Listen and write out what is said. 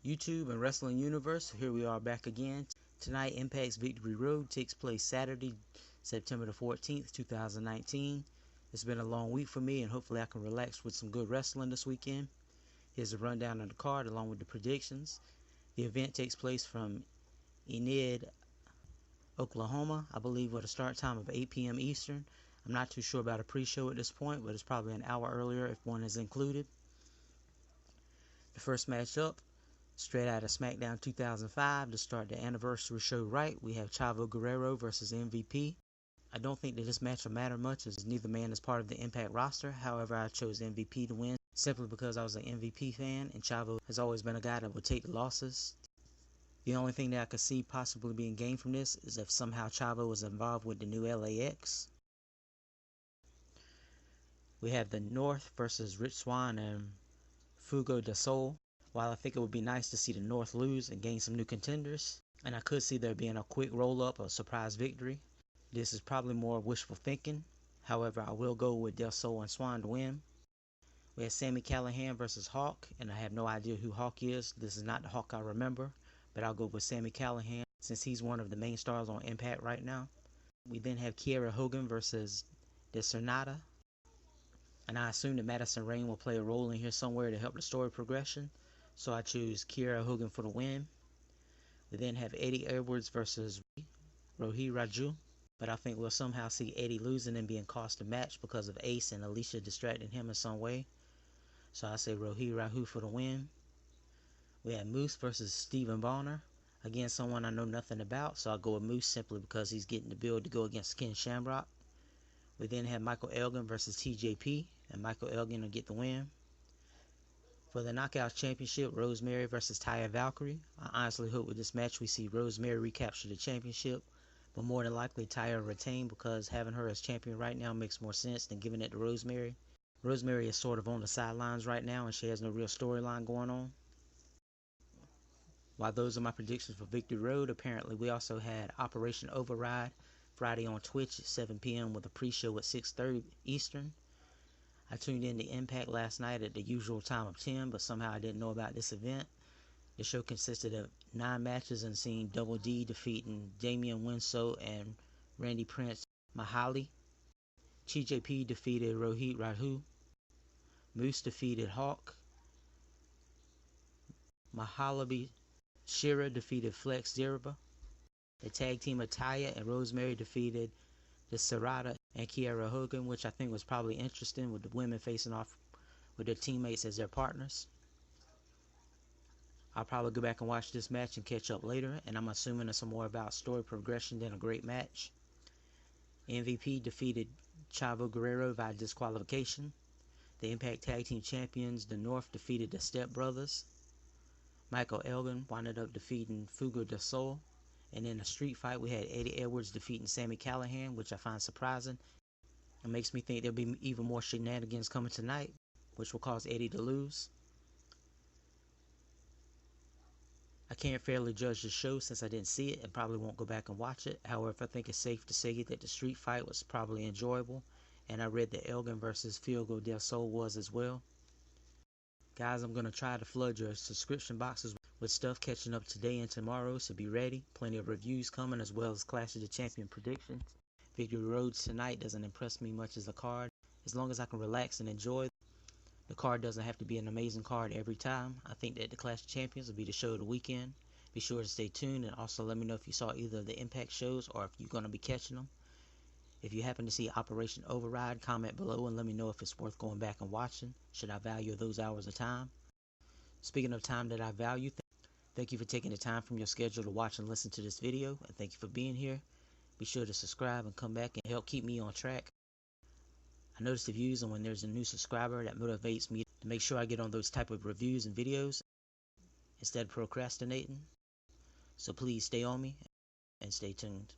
YouTube and Wrestling Universe. Here we are back again. Tonight, Impact's Victory Road takes place Saturday, September the 14th, 2019. It's been a long week for me, and hopefully I can relax with some good wrestling this weekend. Here's a rundown of the card along with the predictions. The event takes place from Enid, Oklahoma, I believe, with a start time of 8 p.m. Eastern. I'm not too sure about a pre-show at this point, but it's probably an hour earlier if one is included. The first match up, straight out of SmackDown 2005, to start the anniversary show right, we have Chavo Guerrero versus MVP. I don't think that this match will matter much as neither man is part of the Impact roster. However, I chose MVP to win simply because I was an MVP fan, and Chavo has always been a guy that would take the losses. The only thing that I could see possibly being gained from this is if somehow Chavo was involved with the new LAX. We have the North versus Rich Swann and Fuego del Sol. While I think it would be nice to see the North lose and gain some new contenders, and I could see there being a quick roll-up or surprise victory, this is probably more wishful thinking. However, I will go with Del Sol and Swann to win. We have Sami Callihan versus Hawk, and I have no idea who Hawk is. This is not the Hawk I remember, but I'll go with Sami Callihan since he's one of the main stars on Impact right now. We then have Kiera Hogan versus the Sonata, and I assume that Madison Rayne will play a role in here somewhere to help the story progression. So I choose Kiera Hogan for the win. We then have Eddie Edwards versus Rohit Raju, but I think we'll somehow see Eddie losing and being cost a match because of Ace and Alicia distracting him in some way. So I say Rohit Raju for the win. We have Moose versus Stephen Bonner. Again, someone I know nothing about, so I'll go with Moose simply because he's getting the build to go against Ken Shamrock. We then have Michael Elgin versus TJP, and Michael Elgin will get the win. For the Knockouts Championship, Rosemary versus Taya Valkyrie. I honestly hope with this match we see Rosemary recapture the championship, but more than likely Taya will retain because having her as champion right now makes more sense than giving it to Rosemary. Rosemary is sort of on the sidelines right now and she has no real storyline going on. While those are my predictions for Victory Road, apparently we also had Operation Override Friday on Twitch at 7 p.m. with a pre-show at 6:30 Eastern. I tuned in to Impact last night at the usual time of 10, but somehow I didn't know about this event. The show consisted of 9 matches and seeing Double D defeating Damian Winslow and Randy Prince Mahali. TJP defeated Rohit Raju. Moose defeated Hawk. Mahalabi Shira defeated Flex Zerba. The tag team of Taya and Rosemary defeated the Sarada and Kiera Hogan, which I think was probably interesting with the women facing off with their teammates as their partners. I'll probably go back and watch this match and catch up later, and I'm assuming it's more about story progression than a great match. MVP defeated Chavo Guerrero via disqualification. The Impact Tag Team Champions, the North, defeated the Step Brothers. Michael Elgin wound up defeating Fuego del Sol. And in a street fight, we had Eddie Edwards defeating Sami Callihan, which I find surprising. It makes me think there'll be even more shenanigans coming tonight, which will cause Eddie to lose. I can't fairly judge the show since I didn't see it and probably won't go back and watch it. However, I think it's safe to say that the street fight was probably enjoyable, and I read that Elgin versus Fuego del Sol was as well. Guys, I'm going to try to flood your subscription boxes with stuff catching up today and tomorrow, so be ready. Plenty of reviews coming as well as Clash of the Champion predictions. Victory Road tonight doesn't impress me much as a card. As long as I can relax and enjoy, the card doesn't have to be an amazing card every time. I think that the Clash of Champions will be the show of the weekend. Be sure to stay tuned and also let me know if you saw either of the Impact shows or if you're going to be catching them. If you happen to see Operation Override, comment below and let me know if it's worth going back and watching. Should I value those hours of time? Speaking of time that I value, thank you for taking the time from your schedule to watch and listen to this video, and thank you for being here. Be sure to subscribe and come back and help keep me on track. I notice the views, and when there's a new subscriber, that motivates me to make sure I get on those type of reviews and videos instead of procrastinating. So please stay on me and stay tuned.